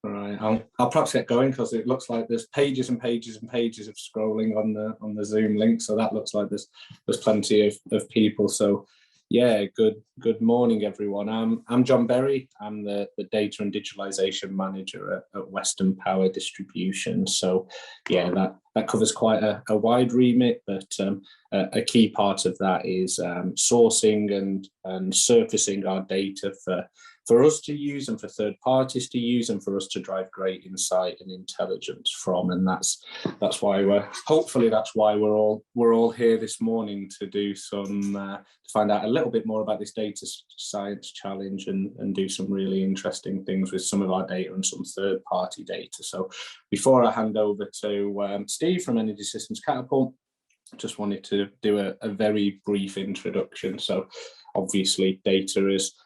Right, I'll perhaps get going because it looks like there's pages and pages and pages of scrolling on the Zoom link. So that looks like there's plenty of people. So yeah, good morning, everyone. I'm John Berry. I'm the data and digitalization manager at Western Power Distribution. So yeah, that covers quite a wide remit, but a key part of that is sourcing and surfacing our data for us to use and for third parties to use and for us to drive great insight and intelligence from. And that's why we're all here this morning to do some to find out a little bit more about this data science challenge and do some really interesting things with some of our data and some third party data. So before I hand over to Steve from Energy Systems Catapult, just wanted to do a very brief introduction. So obviously data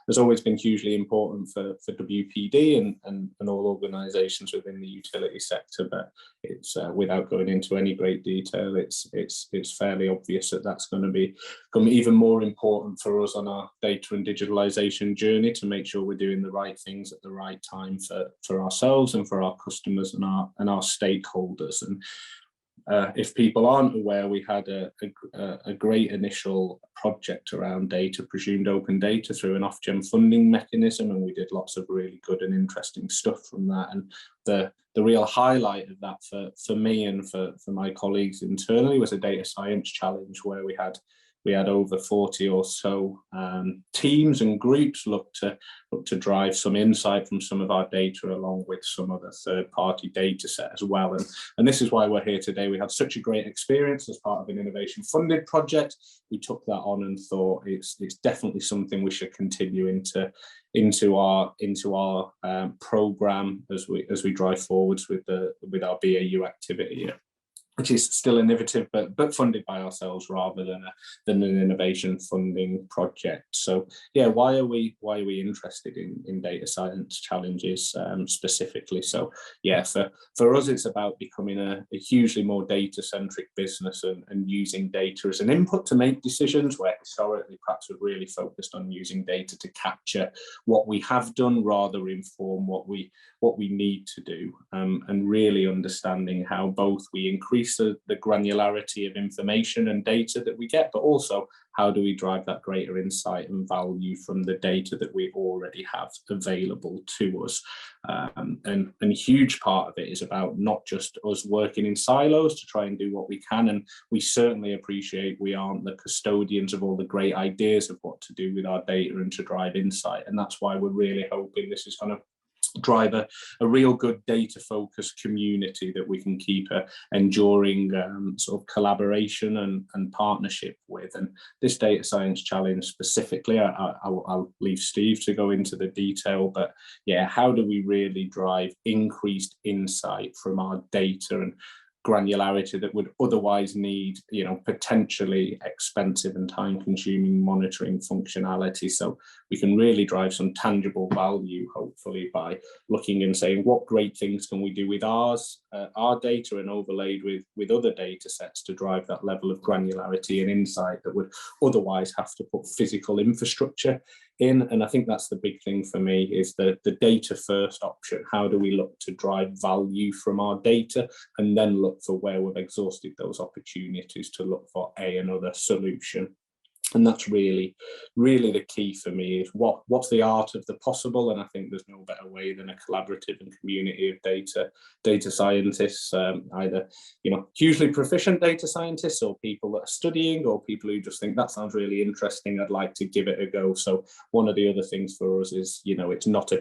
has always been hugely important for WPD and all organisations within the utility sector, but it's without going into any great detail, it's fairly obvious that that's going to become even more important for us on our data and digitalisation journey to make sure we're doing the right things at the right time for ourselves and for our customers and our stakeholders. And if people aren't aware, we had a great initial project around data, presumed open data, through an Ofgem funding mechanism, and we did lots of really good and interesting stuff from that. And the real highlight of that for me and for my colleagues internally was a data science challenge where we had over 40 or so teams and groups look to drive some insight from some of our data along with some other third-party data set as well. And this is why we're here today. We had such a great experience as part of an innovation funded project. We took that on and thought it's definitely something we should continue into our program as we drive forwards with our BAU activity, which is still innovative, but funded by ourselves rather than an innovation funding project. So yeah, why are we interested in data science challenges specifically? So yeah, for us, it's about becoming a hugely more data-centric business and using data as an input to make decisions, where historically perhaps we've really focused on using data to capture what we have done rather inform what we need to do, and really understanding how both we increase the granularity of information and data that we get, but also how do we drive that greater insight and value from the data that we already have available to us. And a huge part of it is about not just us working in silos to try and do what we can, and we certainly appreciate we aren't the custodians of all the great ideas of what to do with our data and to drive insight, and that's why we're really hoping this is going to drive a real good data focused community that we can keep a enduring sort of collaboration and partnership with. And this data science challenge specifically, I'll leave Steve to go into the detail, but yeah, how do we really drive increased insight from our data and granularity that would otherwise need, potentially expensive and time-consuming monitoring functionality. So we can really drive some tangible value, hopefully, by looking and saying what great things can we do with our data and overlaid with other data sets to drive that level of granularity and insight that would otherwise have to put physical infrastructure in. And I think that's the big thing for me, is the data first option. How do we look to drive value from our data and then look for where we've exhausted those opportunities to look for another solution? And that's really, really the key for me, is what's the art of the possible. And I think there's no better way than a collaborative and community of data scientists, either hugely proficient data scientists or people that are studying, or people who just think that sounds really interesting, I'd like to give it a go. So one of the other things for us is, it's not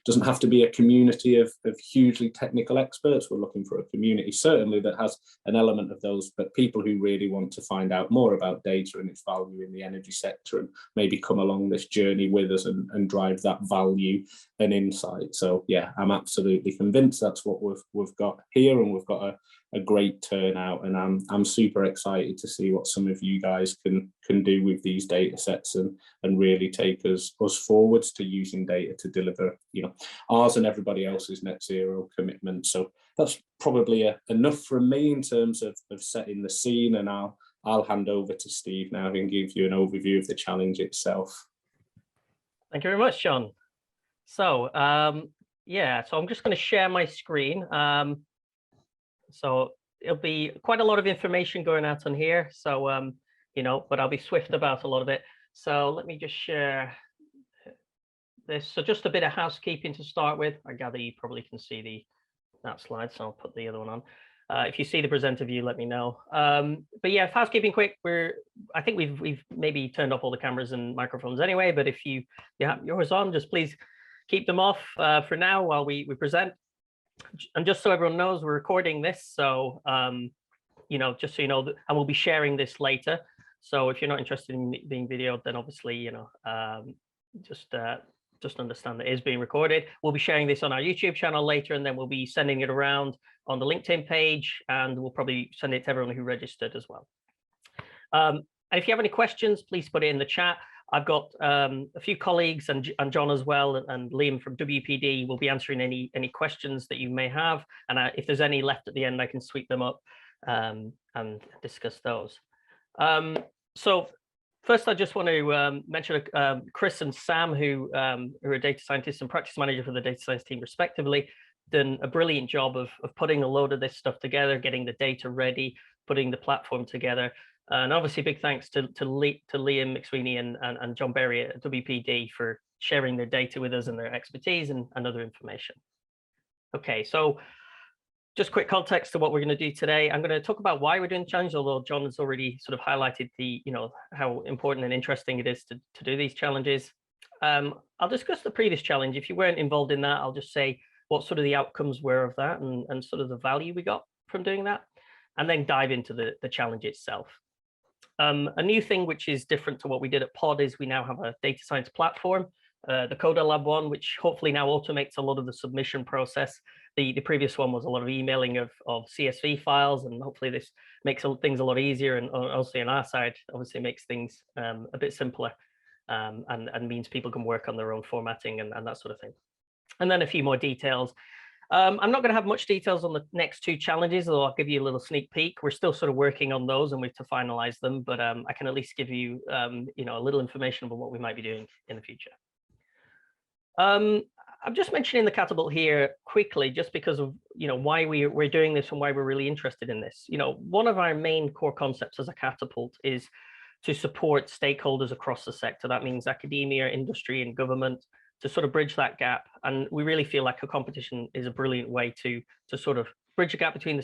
doesn't have to be a community of hugely technical experts. We're looking for a community certainly that has an element of those, but people who really want to find out more about data and its value in the energy sector and maybe come along this journey with us and drive that value and insight. So yeah, I'm absolutely convinced that's what we've got here, and we've got a great turnout, and I'm super excited to see what some of you guys can do with these data sets and really take us forwards to using data to deliver ours and everybody else's net zero commitment. So that's probably enough from me in terms of setting the scene, and I'll hand over to Steve now and give you an overview of the challenge itself. Thank you very much, John. So Yeah, so I'm just going to share my screen. So it'll be quite a lot of information going out on here. So, you know, but I'll be swift about a lot of it. So let me just share this. So just a bit of housekeeping to start with. I gather you probably can see that slide, so I'll put the other one on. If you see the presenter view, let me know. But yeah, housekeeping quick. I think we've maybe turned off all the cameras and microphones anyway. But if you have yours on, just please keep them off for now while we present. And just so everyone knows, we're recording this, so you know, just so you know, and we'll be sharing this later. So if you're not interested in being videoed, then obviously, you know, just understand that it is being recorded. We'll be sharing this on our YouTube channel later, and then we'll be sending it around on the LinkedIn page, and we'll probably send it to everyone who registered as well. And if you have any questions, please put it in the chat. I've got a few colleagues and John as well, and Liam from WPD will be answering any questions that you may have. And if there's any left at the end, I can sweep them up and discuss those. So first, I just want to mention Chris and Sam, who are data scientists and practice manager for the data science team, respectively, done a brilliant job of putting a load of this stuff together, getting the data ready, putting the platform together. And obviously, big thanks to Liam McSweeney and John Berry at WPD for sharing their data with us and their expertise and other information. Okay, so just quick context to what we're going to do today. I'm going to talk about why we're doing the challenge, although John has already sort of highlighted how important and interesting it is to do these challenges. I'll discuss the previous challenge. If you weren't involved in that, I'll just say what sort of the outcomes were of that and sort of the value we got from doing that, and then dive into the challenge itself. A new thing which is different to what we did at Pod is we now have a data science platform, the Coda Lab one, which hopefully now automates a lot of the submission process. The previous one was a lot of emailing of CSV files, and hopefully this makes things a lot easier, and also on our side, obviously makes things a bit simpler and means people can work on their own formatting and that sort of thing. And then a few more details. I'm not going to have much details on the next two challenges, although I'll give you a little sneak peek. We're still sort of working on those and we have to finalize them, but I can at least give you, you know, a little information about what we might be doing in the future. I'm just mentioning the catapult here quickly, just because of, you know, why we're doing this and why we're really interested in this. You know, one of our main core concepts as a catapult is to support stakeholders across the sector. That means academia, industry, and government, to sort of bridge that gap. And we really feel like a competition is a brilliant way to sort of bridge the gap between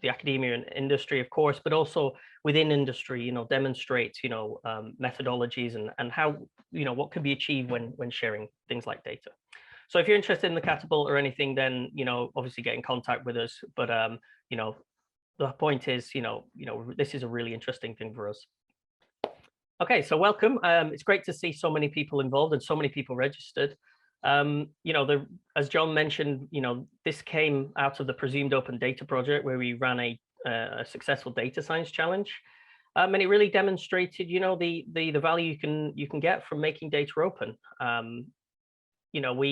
the academia and industry, of course, but also within industry, you know, demonstrate, you know, methodologies and how, you know, what can be achieved when sharing things like data. So if you're interested in the catapult or anything, then, you know, obviously get in contact with us. But, you know, the point is, you know, this is a really interesting thing for us. Okay, so welcome. It's great to see so many people involved and so many people registered. You know, as John mentioned, you know, this came out of the Presumed Open Data project, where we ran a successful data science challenge, and it really demonstrated, you know, the value you can get from making data open. You know,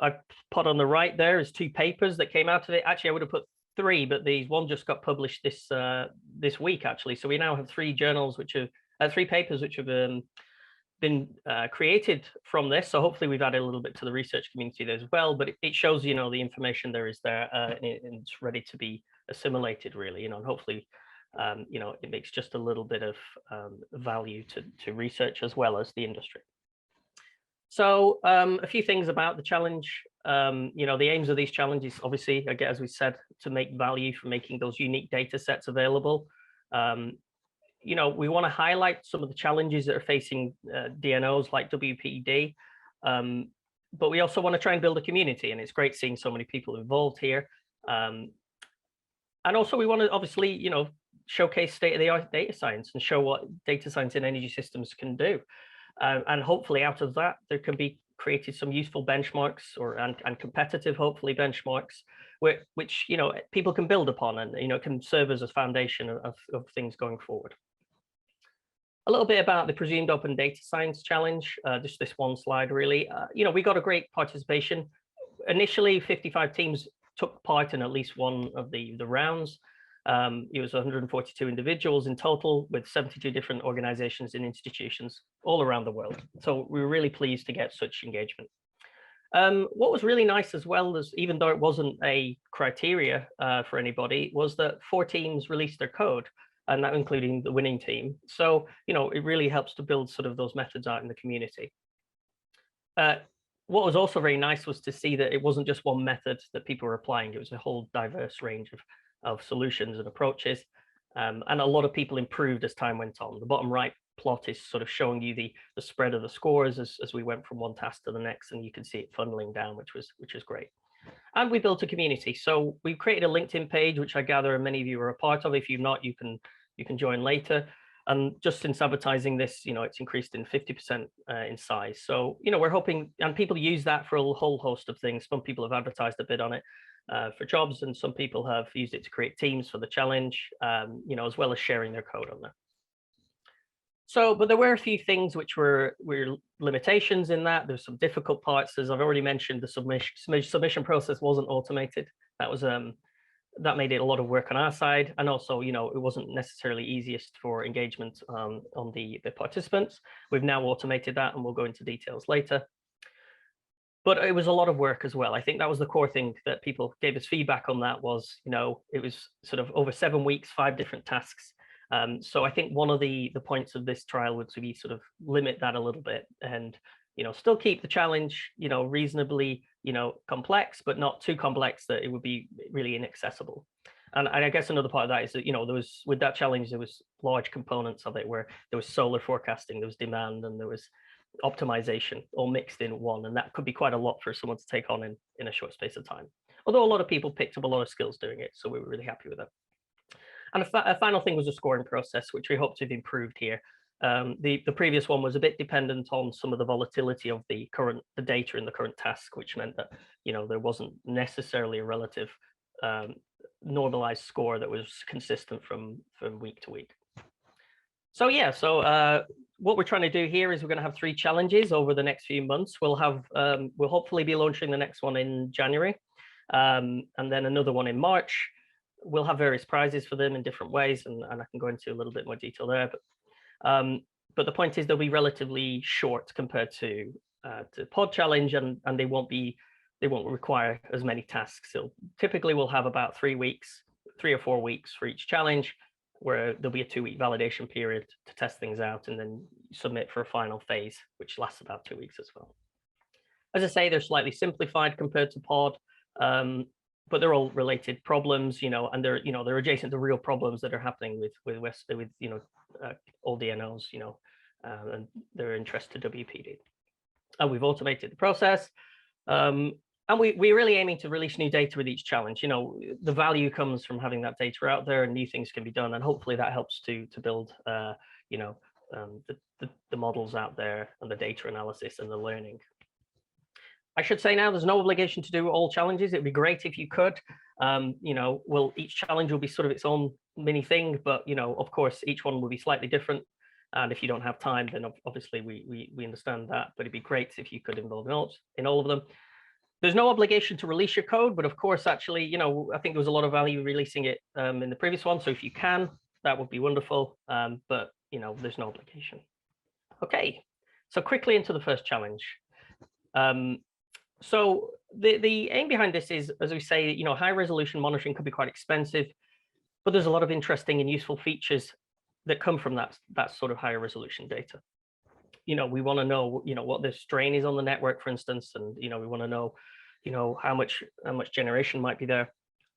I put on the right there is 2 papers that came out of it. Actually, I would have put 3, but one just got published this week actually. So we now have 3 journals which have 3 papers which have been created from this. So hopefully we've added a little bit to the research community there as well, but it shows, you know, the information there is there and it's ready to be assimilated really, you know, and hopefully, you know, it makes just a little bit of value to research as well as the industry. So a few things about the challenge. You know, the aims of these challenges, obviously, again, as we said, to make value from making those unique data sets available. You know, we want to highlight some of the challenges that are facing DNOs like WPD, but we also want to try and build a community, and it's great seeing so many people involved here. And also we want to obviously, you know, showcase state-of-the-art data science and show what data science in energy systems can do. And hopefully out of that, there can be created some useful benchmarks and competitive, hopefully, benchmarks, which, you know, people can build upon and, you know, can serve as a foundation of things going forward. A little bit about the Presumed Open Data Science Challenge, just this one slide, really. You know, we got a great participation. Initially, 55 teams took part in at least one of the rounds. It was 142 individuals in total with 72 different organizations and institutions all around the world. So we were really pleased to get such engagement. What was really nice as well, is even though it wasn't a criteria for anybody, was that 4 teams released their code, and that including the winning team. So, it really helps to build sort of those methods out in the community. What was also very nice was to see that it wasn't just one method that people were applying. It was a whole diverse range of solutions and approaches. And a lot of people improved as time went on. The bottom right plot is sort of showing you the spread of the scores as we went from one task to the next, and you can see it funneling down, which is great. And we built a community. So we created a LinkedIn page, which I gather many of you are a part of. If you're not, you can join later. And just since advertising this, it's increased in 50% in size. So, we're hoping, and people use that for a whole host of things. Some people have advertised a bit on it for jobs, and some people have used it to create teams for the challenge, as well as sharing their code on there. So, but there were a few things which were limitations in that. There's some difficult parts. As I've already mentioned, the submission process wasn't automated. That made it a lot of work on our side, and also, it wasn't necessarily easiest for engagement on the participants. We've now automated that, and we'll go into details later. But it was a lot of work as well. I think that was the core thing that people gave us feedback on. That was, it was sort of over 7 weeks, 5 different tasks. So I think one of the points of this trial was to be sort of limit that a little bit, and still keep the challenge reasonably complex, but not too complex that it would be really inaccessible. And I guess another part of that is that there was, with that challenge, there was large components of it where there was solar forecasting, there was demand, and there was optimization all mixed in one, and that could be quite a lot for someone to take on in a short space of time. Although a lot of people picked up a lot of skills doing it, so we were really happy with it. And a final thing was the scoring process, which we hope to have improved here. The previous one was a bit dependent on some of the volatility of the data in the current task, which meant that there wasn't necessarily a relative normalized score that was consistent from week to week. So yeah, what we're trying to do here is we're going to have 3 challenges over the next few months. We'll hopefully be launching the next one in January, and then another one in March. We'll have various prizes for them in different ways, and I can go into a little bit more detail there. But the point is they'll be relatively short compared to Pod Challenge, and they won't require as many tasks. So typically we'll have about 3 or 4 weeks for each challenge, where there'll be a 2-week validation period to test things out, and then submit for a final phase, which lasts about 2 weeks as well. As I say, they're slightly simplified compared to Pod, but they're all related problems, and they're adjacent to real problems that are happening with all DNOs, and their interest to WPD. And we've automated the process, and we're really aiming to release new data with each challenge. The value comes from having that data out there, and new things can be done, and hopefully that helps to build the models out there, and the data analysis and the learning. I should say now there's no obligation to do all challenges. It'd be great if you could. Each challenge will be sort of its own mini thing, but of course each one will be slightly different. And if you don't have time, then obviously we understand that. But it'd be great if you could involve in all of them. There's no obligation to release your code, but of course, actually, I think there was a lot of value releasing it in the previous one. So if you can, that would be wonderful. But there's no obligation. Okay, so quickly into the first challenge. So the aim behind this is, as we say, high resolution monitoring could be quite expensive, but there's a lot of interesting and useful features that come from that sort of higher resolution data. We want to know, what the strain is on the network, for instance, and we want to know, how much generation might be there,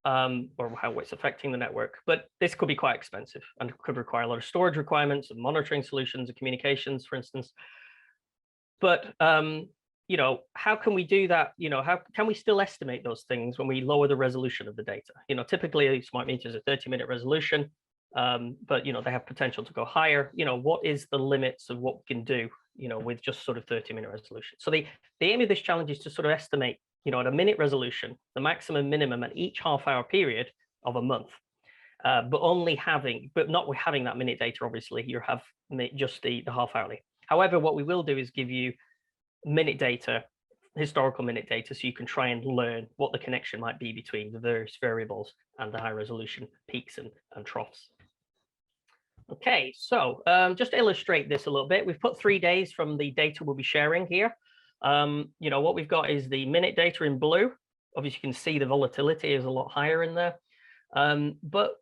or how it's affecting the network. But this could be quite expensive and could require a lot of storage requirements and monitoring solutions and communications, for instance. But how can we do that? How can we still estimate those things when we lower the resolution of the data? Typically smart meters are 30-minute resolution, but they have potential to go higher. What is the limits of what we can do, with just sort of 30-minute resolution? So the aim of this challenge is to sort of estimate, at a minute resolution, the maximum minimum at each half-hour period of a month, but not having that minute data. Obviously, you have just the half-hourly. However, what we will do is give you minute data, historical minute data, so you can try and learn what the connection might be between the various variables and the high resolution peaks and troughs. Okay, so just to illustrate this a little bit, we've put 3 days from the data we'll be sharing here. You know, what we've got is the minute data in blue. Obviously, you can see the volatility is a lot higher in there. But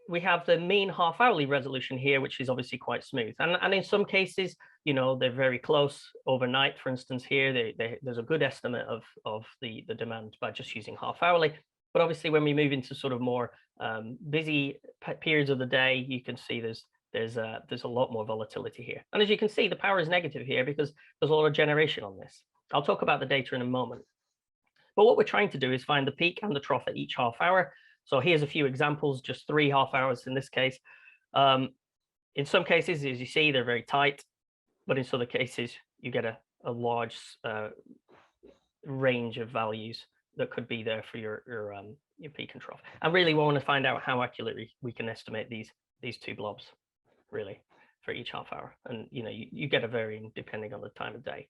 we have the mean half hourly resolution here, which is obviously quite smooth. And in some cases, you know, they're very close overnight. For instance, here, there's a good estimate of the demand by just using half hourly. But obviously, when we move into sort of more busy periods of the day, you can see there's a lot more volatility here. And as you can see, the power is negative here because there's a lot of generation on this. I'll talk about the data in a moment. But what we're trying to do is find the peak and the trough at each half hour. So here's a few examples, just 3 half hours in this case. In some cases, as you see, they're very tight, but in some other cases, you get a large range of values that could be there for your peak and trough. And really, we want to find out how accurately we can estimate these 2 blobs, really, for each half hour. And you know, you get a varying depending on the time of day.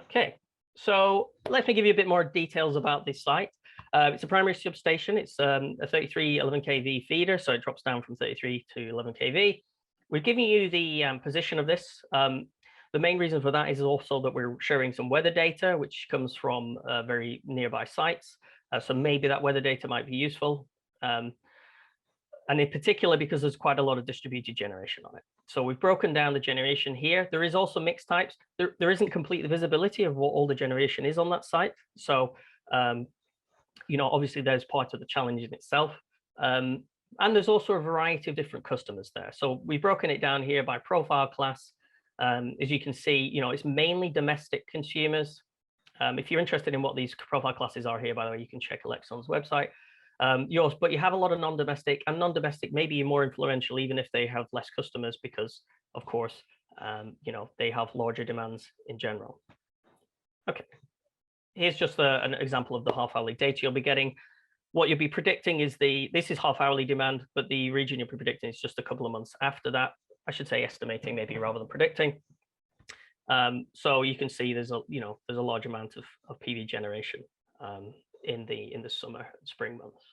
Okay, so let me give you a bit more details about this site. It's a primary substation. It's a 33 11 kV feeder, so it drops down from 33 to 11 kV. We're giving you the position of this. The main reason for that is also that we're sharing some weather data, which comes from very nearby sites. So maybe that weather data might be useful. And in particular, because there's quite a lot of distributed generation on it. So we've broken down the generation here. There is also mixed types. There isn't complete visibility of what all the generation is on that site. So, you know, obviously there's part of the challenge in itself. And there's also a variety of different customers there. So we've broken it down here by profile class. As you can see, you know, it's mainly domestic consumers. If you're interested in what these profile classes are here, by the way, you can check Alexon's website. But you have a lot of non-domestic, and non-domestic may be more influential even if they have less customers because, of course, you know, they have larger demands in general. Okay, here's just an example of the half-hourly data you'll be getting. What you'll be predicting is this is half-hourly demand, but the region you'll be predicting is just a couple of months after that. I should say estimating maybe rather than predicting. So you can see there's a large amount of PV generation in the summer and spring months.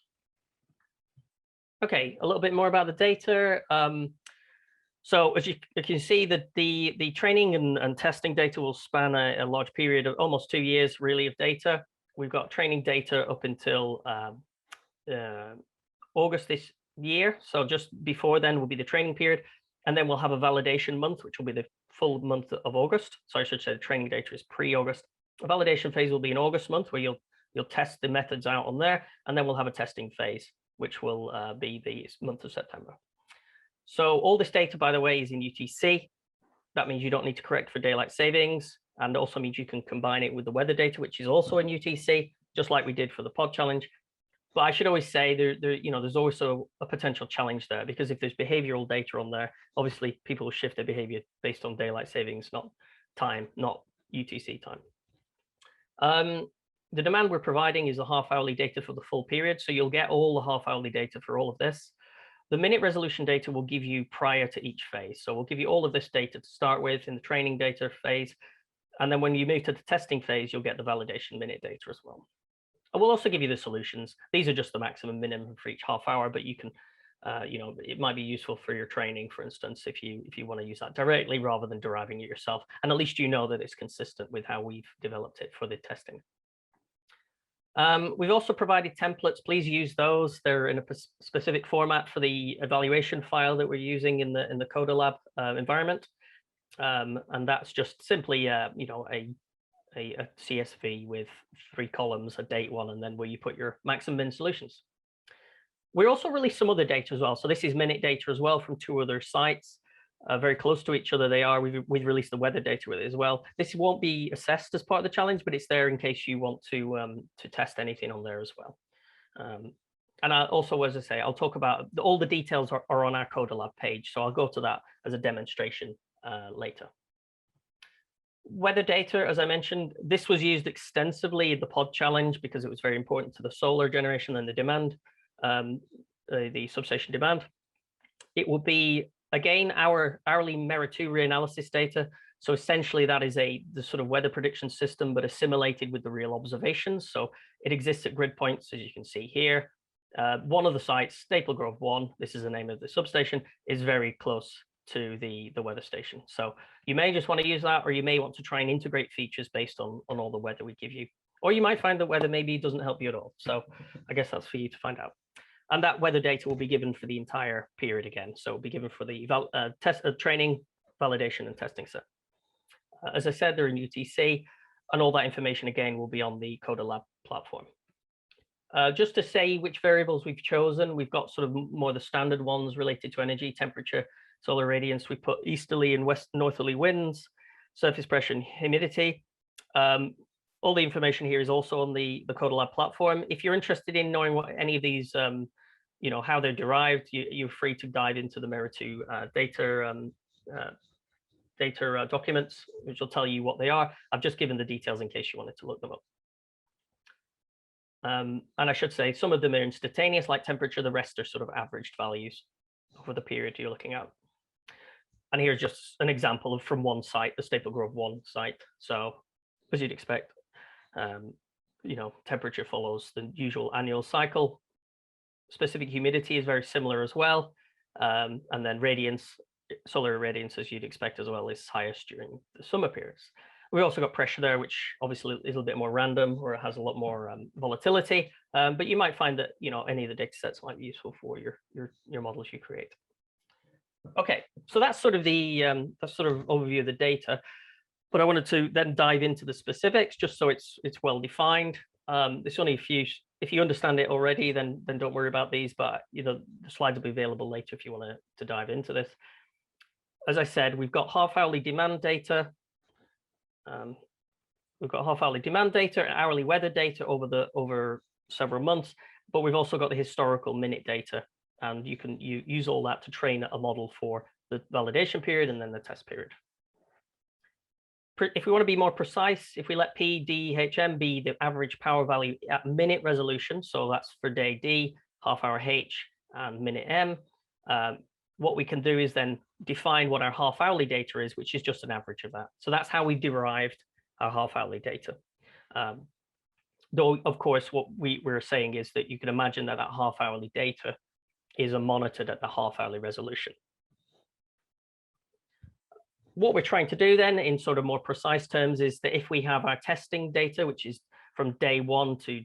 Okay, a little bit more about the data. So as you can see, that the training and testing data will span a large period of almost 2 years, really, of data. We've got training data up until August this year. So just before then will be the training period. And then we'll have a validation month, which will be the full month of August. So I should say the training data is pre-August. The validation phase will be in August month, where you'll test the methods out on there. And then we'll have a testing phase, which will be the month of September. So all this data, by the way, is in UTC. That means you don't need to correct for daylight savings, and also means you can combine it with the weather data, which is also in UTC, just like we did for the pod challenge. But I should always say there's also a potential challenge there, because if there's behavioral data on there, obviously people will shift their behavior based on daylight savings, not time, not UTC time. The demand we're providing is the half-hourly data for the full period. So you'll get all the half-hourly data for all of this. The minute resolution data will give you prior to each phase. So we'll give you all of this data to start with in the training data phase. And then when you move to the testing phase, you'll get the validation minute data as well. And we'll also give you the solutions. These are just the maximum minimum for each half hour, but you can, it might be useful for your training, for instance, if you want to use that directly rather than deriving it yourself. And at least you know that it's consistent with how we've developed it for the testing. We've also provided templates. Please use those. They're in a specific format for the evaluation file that we're using in the CodaLab environment. And that's just simply, a CSV with 3 columns, a date one, and then where you put your maximum min solutions. We also released some other data as well. So this is minute data as well from 2 other sites. Very close to each other they are. We've released the weather data with it as well. This won't be assessed as part of the challenge, but it's there in case you want to test anything on there as well. And also, as I say, I'll talk about all the details are on our CodaLab page. So I'll go to that as a demonstration later. Weather data, as I mentioned, this was used extensively in the pod challenge because it was very important to the solar generation and the demand, the substation demand. It will be, again, our hourly Merit-2 reanalysis data. So essentially that is the sort of weather prediction system, but assimilated with the real observations. So it exists at grid points, as you can see here. One of the sites, Staple Grove 1, this is the name of the substation, is very close to the weather station. So you may just want to use that, or you may want to try and integrate features based on all the weather we give you. Or you might find that weather maybe doesn't help you at all. So I guess that's for you to find out. And that weather data will be given for the entire period again. So it'll be given for the training, validation, and testing set. As I said, they're in UTC, and all that information again will be on the Coda Lab platform. Just to say which variables we've chosen, we've got sort of more the standard ones related to energy, temperature, solar radiance. We put easterly and northerly winds, surface pressure, and humidity. All the information here is also on the Coda Lab platform. If you're interested in knowing what any of these, you know, how they're derived, you're free to dive into the Mera2 data documents, which will tell you what they are. I've just given the details in case you wanted to look them up. And I should say some of them are instantaneous, like temperature. The rest are sort of averaged values over the period you're looking at. And here's just an example of from one site, the Staple Grove 1 site. So as you'd expect, you know, temperature follows the usual annual cycle. Specific humidity is very similar as well. And then radiance, solar radiance, as you'd expect as well, is highest during the summer periods. We also got pressure there, which obviously is a little bit more random, or it has a lot more volatility. But you might find that, you know, any of the data sets might be useful for your models you create. Okay, so that's sort of the overview of the data. But I wanted to then dive into the specifics, just so it's well defined. There's only a few. If you understand it already, then don't worry about these. But you know, the slides will be available later if you want to dive into this. As I said, we've got half-hourly demand data. We've got half-hourly demand data and hourly weather data over several months. But we've also got the historical minute data, and you can use all that to train a model for the validation period and then the test period. If we want to be more precise, if we let P, D, HM be the average power value at minute resolution, so that's for day D, half hour H, and minute M, what we can do is then define what our half hourly data is, which is just an average of that. So that's how we derived our half hourly data. Though, of course, what we're saying is that you can imagine that half hourly data is monitored at the half hourly resolution. What we're trying to do then in sort of more precise terms is that if we have our testing data, which is from day one to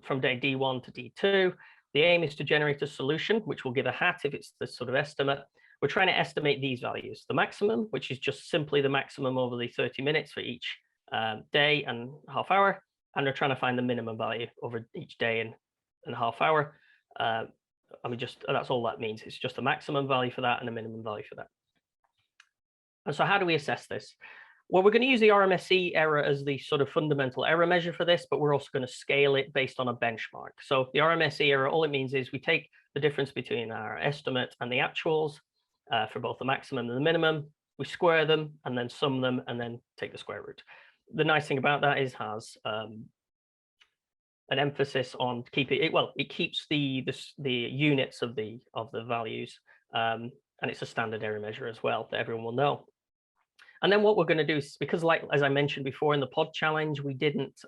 from day D1 to D2, the aim is to generate a solution, which will give a hat if it's the sort of estimate. We're trying to estimate these values, the maximum, which is just simply the maximum over the 30 minutes for each day and half hour. And we're trying to find the minimum value over each day and half hour. I mean, that's all that means. It's just a maximum value for that and a minimum value for that. And so how do we assess this? Well, we're going to use the RMSE error as the sort of fundamental error measure for this, but we're also going to scale it based on a benchmark. So the RMSE error, all it means is we take the difference between our estimate and the actuals for both the maximum and the minimum, we square them and then sum them and then take the square root. The nice thing about that is has an emphasis on keeping it, well, it keeps the units of the values, and it's a standard error measure as well that everyone will know. And then what we're going to do is, because like as I mentioned before in the pod challenge, we didn't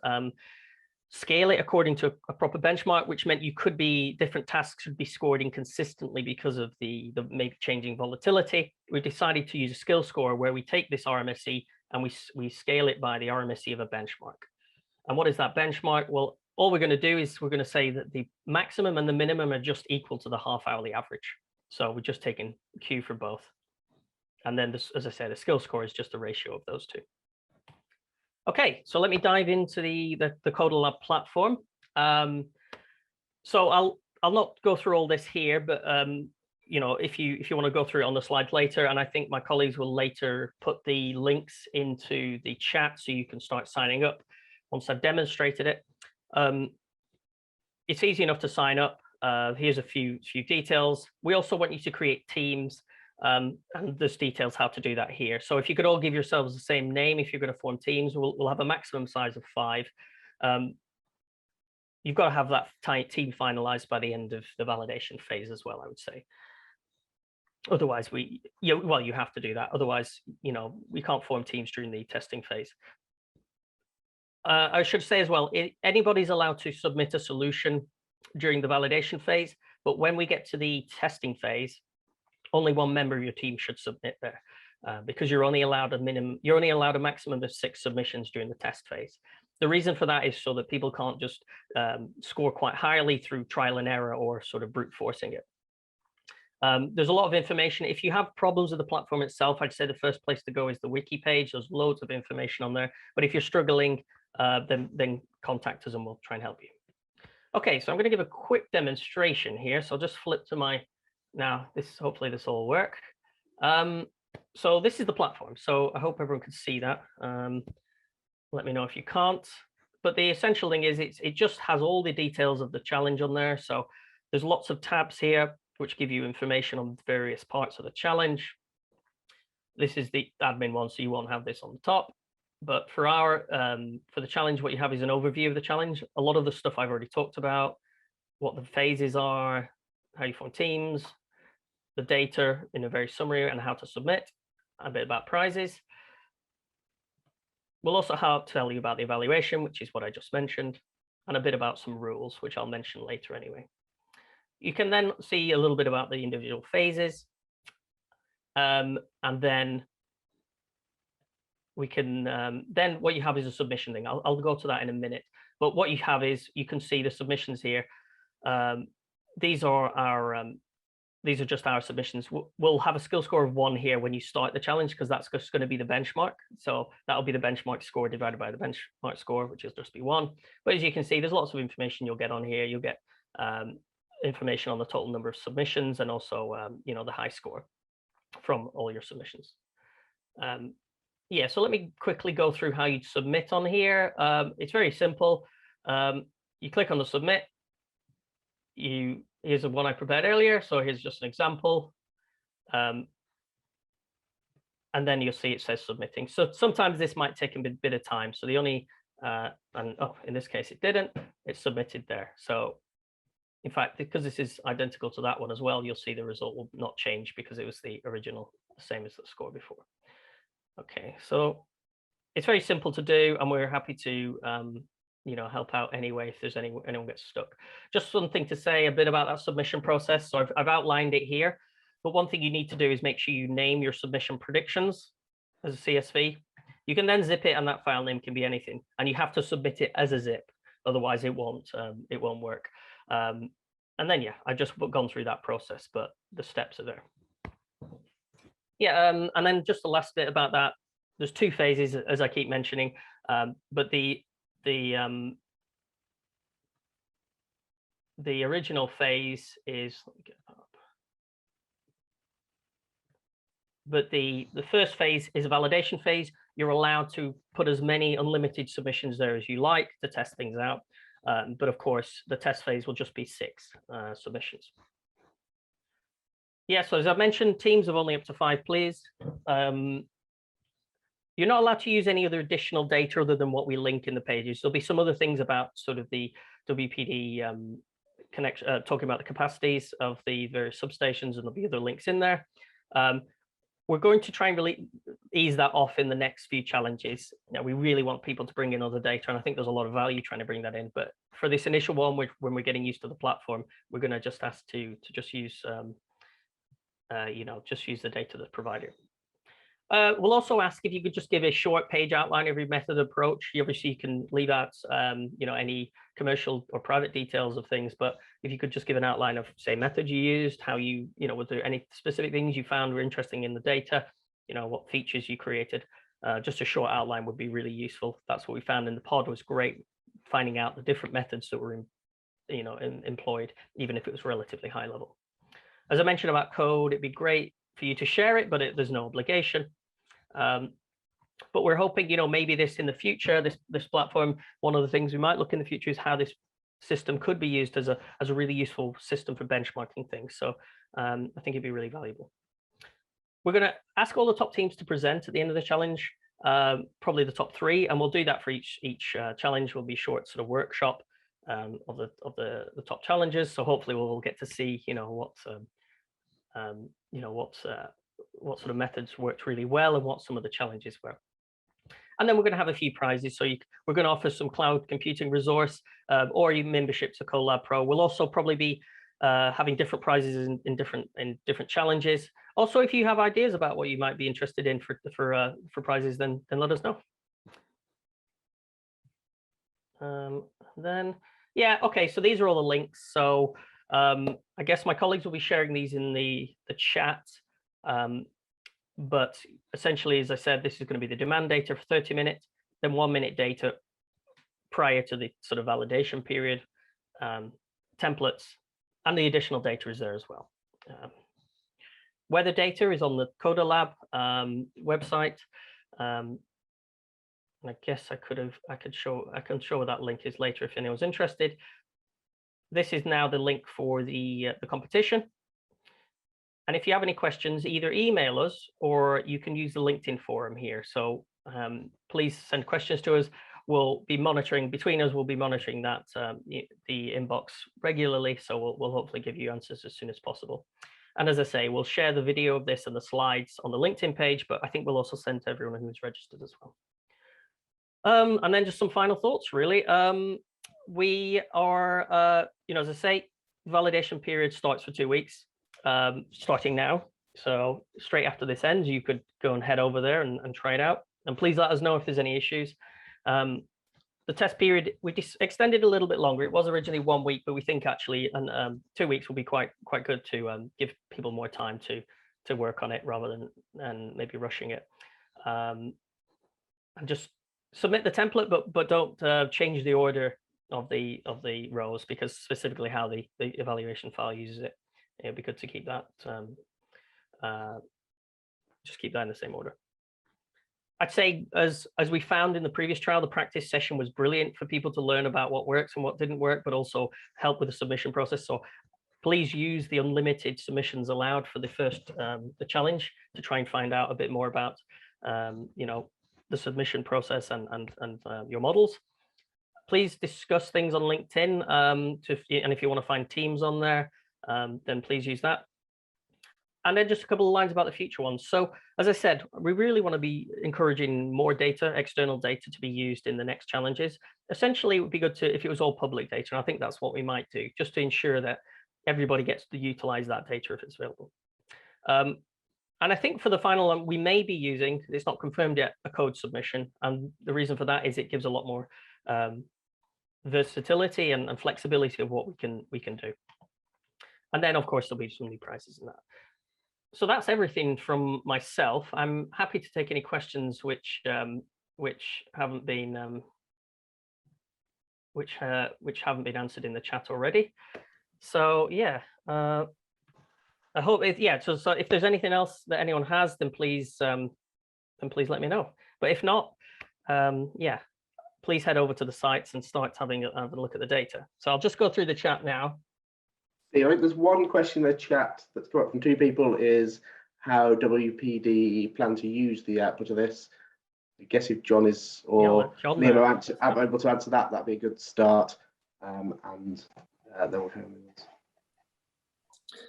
scale it according to a proper benchmark, which meant you could be, different tasks should be scored inconsistently because of the maybe changing volatility. We decided to use a skill score where we take this RMSE and we scale it by the RMSE of a benchmark. And what is that benchmark? Well, all we're going to do is we're going to say that the maximum and the minimum are just equal to the half hourly average. So we're just taking Q for both. And then this, as I said, the skill score is just a ratio of those two. Okay, so let me dive into the Coda Lab platform. So I'll not go through all this here, but you know, if you want to go through it on the slide later, and I think my colleagues will later put the links into the chat so you can start signing up once I've demonstrated it. It's easy enough to sign up. Here's a few details. We also want you to create teams. And there's details how to do that here. So if you could all give yourselves the same name, if you're going to form teams, we'll have a maximum size of 5. You've got to have that team finalized by the end of the validation phase as well, I would say. Otherwise, you have to do that. Otherwise, you know, we can't form teams during the testing phase. I should say as well, anybody's allowed to submit a solution during the validation phase, but when we get to the testing phase, only one member of your team should submit there, because you're only allowed a maximum of 6 submissions during the test phase. The reason for that is so that people can't just score quite highly through trial and error or sort of brute forcing it. There's a lot of information. If you have problems with the platform itself, I'd say the first place to go is the wiki page. There's loads of information on there. But if you're struggling, then contact us and we'll try and help you. Okay, so I'm going to give a quick demonstration here. So I'll just flip to my, now hopefully this will work. So this is the platform. So I hope everyone can see that. Let me know if you can't. But the essential thing is it just has all the details of the challenge on there. So there's lots of tabs here which give you information on various parts of the challenge. This is the admin one, so you won't have this on the top. But for the challenge, what you have is an overview of the challenge. A lot of the stuff I've already talked about, what the phases are, how you form teams, the data in a very summary, and how to submit, a bit about prizes. We'll also tell you about the evaluation, which is what I just mentioned, and a bit about some rules, which I'll mention later anyway. You can then see a little bit about the individual phases, and then we can then what you have is a submission thing. I'll go to that in a minute. But what you have is you can see the submissions here. These are just our submissions. We'll have a skill score of 1 here when you start the challenge, because that's just going to be the benchmark. So that'll be the benchmark score divided by the benchmark score, which is just be 1. But as you can see, there's lots of information you'll get on here. You'll get information on the total number of submissions and also the high score from all your submissions. Yeah, so let me quickly go through how you submit on here. It's very simple. You click on the submit. Here's the one I prepared earlier. So here's just an example. And then you'll see it says submitting. So sometimes this might take a bit of time. So the only, in this case, it didn't. It's submitted there. So in fact, because this is identical to that one as well, you'll see the result will not change because it was the original, same as the score before. Okay, so it's very simple to do, and we're happy to help out anyway if there's anyone gets stuck. Just something to say a bit about that submission process. So I've outlined it here, but one thing you need to do is make sure you name your submission predictions as a CSV. You can then zip it, and that file name can be anything, and you have to submit it as a zip, otherwise it won't work. And then I've just gone through that process, but the steps are there. Yeah, and then just the last bit about that. There's 2 phases, as I keep mentioning, but the original phase is, let me get that up. But the first phase is a validation phase. You're allowed to put as many unlimited submissions there as you like to test things out. But of course, the test phase will just be 6 submissions. Yeah, so as I mentioned, teams of only up to 5, please. You're not allowed to use any other additional data other than what we link in the pages. There'll be some other things about sort of the WPD connection, talking about the capacities of the various substations, and there'll be other links in there. We're going to try and really ease that off in the next few challenges. We really want people to bring in other data, and I think there's a lot of value trying to bring that in. But for this initial one, when we're getting used to the platform, we're going to just ask to just use just use the data that's provided. We'll also ask if you could just give a short page outline of your method approach. Obviously, you can leave out any commercial or private details of things, but if you could just give an outline of, say, method you used, how you, was there any specific things you found were interesting in the data, what features you created. Just a short outline would be really useful. That's what we found in the pod, was great finding out the different methods that were employed, even if it was relatively high level. As I mentioned about code, it'd be great for you to share it, but there's no obligation. But we're hoping, maybe this in the future, this platform, one of the things we might look in the future is how this system could be used as a really useful system for benchmarking things. So I think it'd be really valuable. We're going to ask all the top teams to present at the end of the challenge, probably the top 3, and we'll do that for each challenge. Will be short sort of workshop of the top challenges. So hopefully we'll get to see, what sort of methods worked really well and what some of the challenges were. And then we're going to have a few prizes. So we're going to offer some cloud computing resource or even membership to Colab Pro. We'll also probably be having different prizes in different challenges. Also, if you have ideas about what you might be interested in for prizes, then let us know. Then, yeah, okay, so these are all the links. So I guess my colleagues will be sharing these in the chat. But essentially, as I said, this is going to be the demand data for 30 minutes, then 1 minute data prior to the sort of validation period, templates, and the additional data is there as well. Weather data is on the Coda Lab website. And I guess I can show where that link is later if anyone's interested. This is now the link for the competition. And if you have any questions, either email us or you can use the LinkedIn forum here. So please send questions to us. We'll be monitoring, between us, we'll be monitoring that, the inbox regularly. So we'll hopefully give you answers as soon as possible. And as I say, we'll share the video of this and the slides on the LinkedIn page, but I think we'll also send to everyone who's registered as well. And then just some final thoughts, really. We are, as I say, validation period starts for 2 weeks. Starting now. So straight after this ends, you could go and head over there and try it out. And please let us know if there's any issues. The test period, we just extended a little bit longer. It was originally 1 week, but we think actually 2 weeks will be quite good to give people more time to work on it rather than maybe rushing it. And just submit the template, but don't change the order of the rows, because specifically how the evaluation file uses it. It'd be good to keep that, just keep that in the same order. I'd say, as we found in the previous trial, the practice session was brilliant for people to learn about what works and what didn't work, but also help with the submission process. So please use the unlimited submissions allowed for the first the challenge to try and find out a bit more about the submission process and your models. Please discuss things on LinkedIn, and if you want to find teams on there, then please use that. And then just a couple of lines about the future ones. So as I said, we really want to be encouraging more data, external data, to be used in the next challenges. Essentially, it would be good if it was all public data, and I think that's what we might do, just to ensure that everybody gets to utilize that data if it's available. And I think for the final one, we may be using, it's not confirmed yet, a code submission. And the reason for that is it gives a lot more versatility and flexibility of what we can do. And then, of course, there'll be some new prizes in that. So that's everything from myself. I'm happy to take any questions which haven't been answered in the chat already. So yeah, I hope so if there's anything else that anyone has, then please let me know. But if not, yeah, please head over to the sites and start having a look at the data. So I'll just go through the chat now. I think there's one question in the chat that's come up from 2 people, is how WPD plan to use the output of this. I guess if John is, or Liam are able to answer that, that'd be a good start. And then we'll carry on.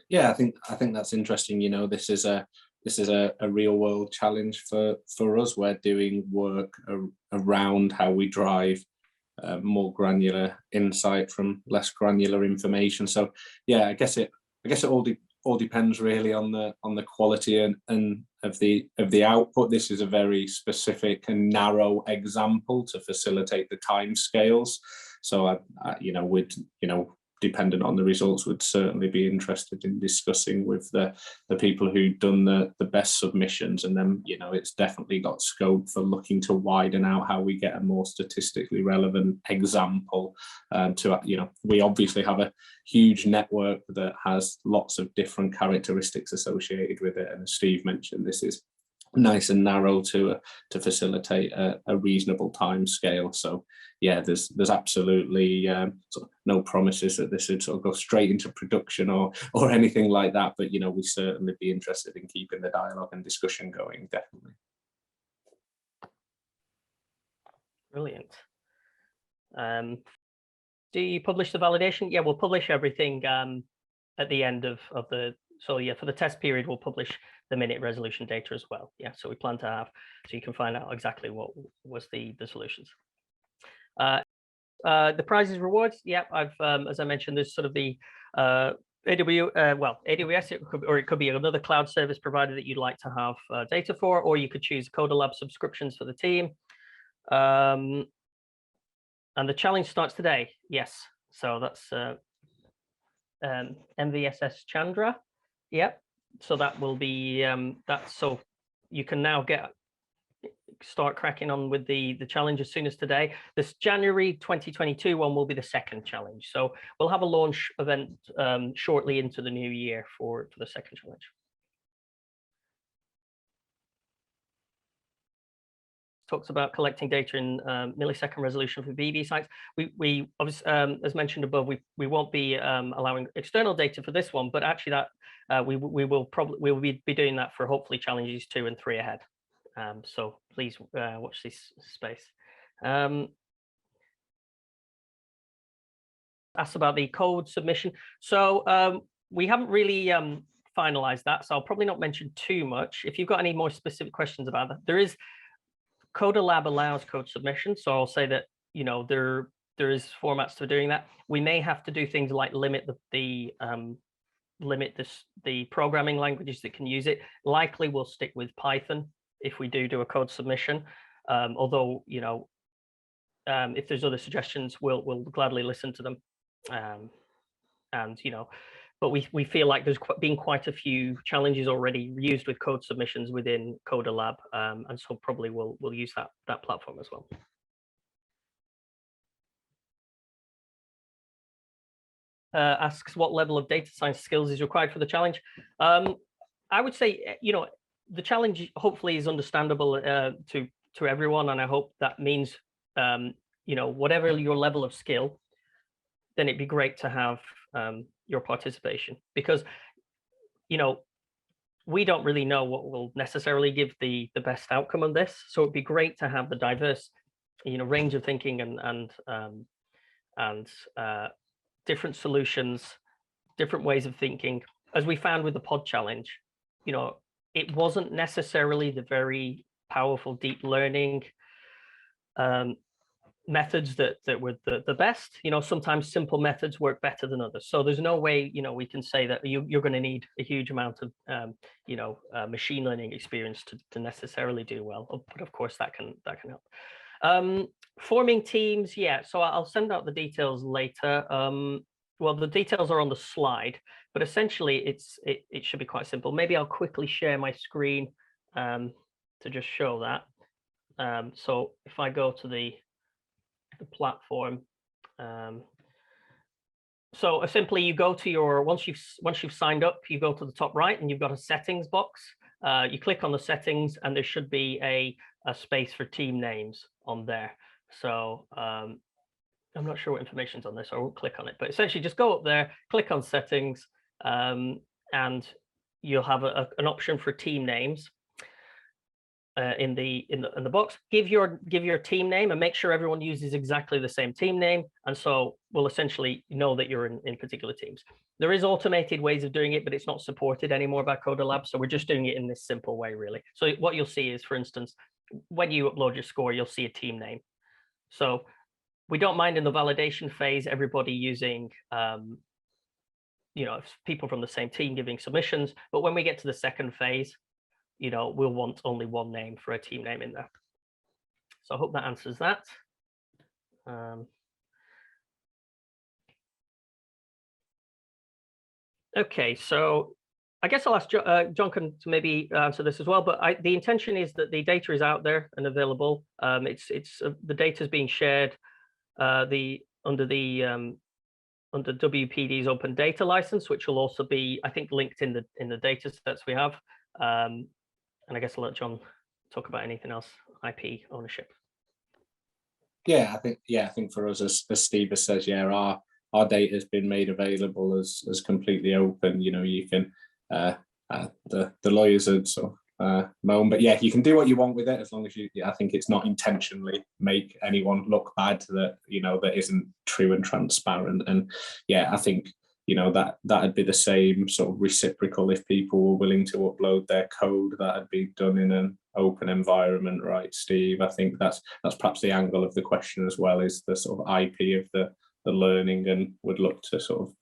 Yeah, I think that's interesting. This is a real world challenge for us. We're doing work around how we drive more granular insight from less granular information. So yeah, I guess it all depends really on the quality and of the output. This is a very specific and narrow example to facilitate the timescales. So dependent on the results, would certainly be interested in discussing with the people who've done the best submissions, and then it's definitely got scope for looking to widen out how we get a more statistically relevant example. We obviously have a huge network that has lots of different characteristics associated with it, and as Steve mentioned, this is nice and narrow to facilitate a reasonable time scale. So yeah, there's absolutely sort of no promises that this would sort of go straight into production or anything like that, but we certainly be interested in keeping the dialogue and discussion going, definitely. Brilliant. Do you publish the validation? Yeah, we'll publish everything at the end of the, so yeah, for the test period, we'll publish the minute resolution data as well. Yeah, so we plan to have, so you can find out exactly what was the solutions. The prizes, rewards, yeah, I've as I mentioned, there's sort of the AWS, it could be another cloud service provider that you'd like to have data for, or you could choose CodaLab subscriptions for the team. And the challenge starts today. Yes, so that's MVSS Chandra. Yep. So that will be so you can now start cracking on with the challenge as soon as today. This January 2022 one will be the second challenge. So we'll have a launch event shortly into the new year for the second challenge. Talks about collecting data in millisecond resolution for BD sites. We obviously, as mentioned above, we won't be allowing external data for this one, but actually that we will be doing that for hopefully challenges 2 and 3 ahead. So please watch this space. Asked about the code submission. So we haven't really finalized that, so I'll probably not mention too much. If you've got any more specific questions about that, there is CodaLab allows code submission. So I'll say that, you know, there is formats for doing that. We may have to do things like limit the programming languages that can use it. Likely we'll stick with Python if we do a code submission. Although, you know, if there's other suggestions, we'll gladly listen to them. And, you know, but we feel like there's been quite a few challenges already used with code submissions within CodaLab, and so probably we'll use that platform as well. Asks what level of data science skills is required for the challenge. I would say, you know, the challenge hopefully is understandable to everyone, and I hope that means, you know, whatever your level of skill, then it'd be great to have your participation, because, you know, we don't really know what will necessarily give the best outcome on this. So it'd be great to have the diverse, you know, range of thinking and different solutions, different ways of thinking. As we found with the pod challenge, you know, it wasn't necessarily the very powerful deep learning methods that were the best. You know, sometimes simple methods work better than others. So there's no way, you know, we can say that you're going to need a huge amount of, you know, machine learning experience to necessarily do well. But of course, that can help. Forming teams, yeah. So I'll send out the details later. Well, the details are on the slide, but essentially it should be quite simple. Maybe I'll quickly share my screen to just show that. So if I go to the platform, so simply you go to your, once you've signed up, you go to the top right and you've got a settings box. You click on the settings and there should be a space for team names on there. So I'm not sure what information's on this, so I won't click on it, but essentially just go up there, click on settings, and you'll have an option for team names. In the box. Give your team name and make sure everyone uses exactly the same team name, and so we'll essentially know that you're in particular teams. There is automated ways of doing it, but it's not supported anymore by CodaLab, so we're just doing it in this simple way, really. So what you'll see is, for instance, when you upload your score, you'll see a team name. So we don't mind in the validation phase everybody using you know, people from the same team giving submissions, but when we get to the second phase, you know, we'll want only one name for a team name in there. So I hope that answers that. Okay, so I guess I'll ask John can to maybe answer this as well, but the intention is that the data is out there and available. The data is being shared under WPD's open data license, which will also be, I think, linked in the data sets we have. And I guess I'll let John talk about anything else, IP ownership. Yeah, I think for us, as Steve says, yeah, our data has been made available as completely open. You know, you can the lawyers are sort of moan, but yeah, you can do what you want with it as long as I think it's not intentionally make anyone look bad, that, you know, that isn't true and transparent. And yeah, I think, you know, that'd be the same sort of reciprocal if people were willing to upload their code. That'd be done in an open environment, right, Steve? I think that's perhaps the angle of the question as well, is the sort of IP of the learning, and would look to sort of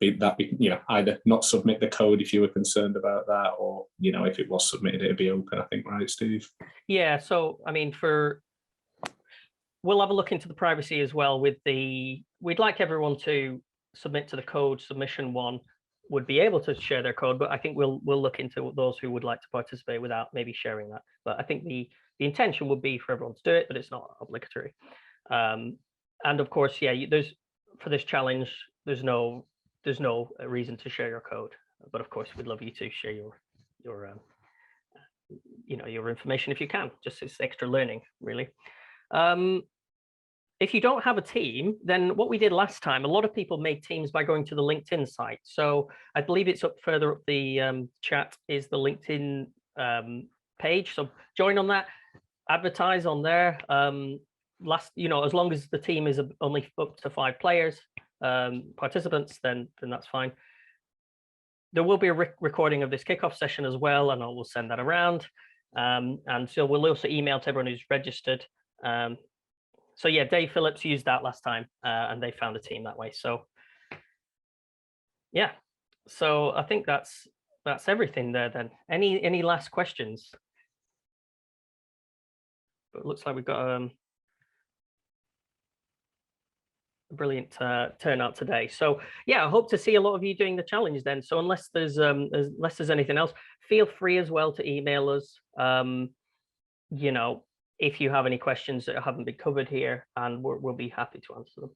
either not submit the code if you were concerned about that, or if it was submitted, it'd be open, I think, right, Steve? Yeah, so I mean, we'll have a look into the privacy as well with we'd like everyone to submit to the code submission one would be able to share their code, but I think we'll look into those who would like to participate without maybe sharing that. But I think the intention would be for everyone to do it, but it's not obligatory. And of course, yeah, for this challenge, there's no reason to share your code, but of course, we'd love you to share your your information if you can. Just it's extra learning, really. If you don't have a team, then what we did last time, a lot of people made teams by going to the LinkedIn site. So I believe it's up further up the chat is the LinkedIn page. So join on that, advertise on there. As long as the team is only up to 5 players, participants, then that's fine. There will be a recording of this kickoff session as well, and I will send that around. And so we'll also email to everyone who's registered. So yeah, Dave Phillips used that last time, and they found a team that way. So yeah, so I think that's everything there then. Any last questions? But it looks like we've got a brilliant turnout today. So yeah, I hope to see a lot of you doing the challenge then. So unless there's anything else, feel free as well to email us. If you have any questions that haven't been covered here, and we'll be happy to answer them.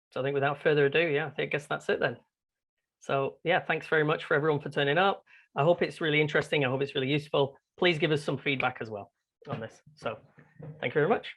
So I think without further ado, yeah, I guess that's it then. So yeah, thanks very much for everyone for turning up. I hope it's really interesting. I hope it's really useful. Please give us some feedback as well on this. So thank you very much.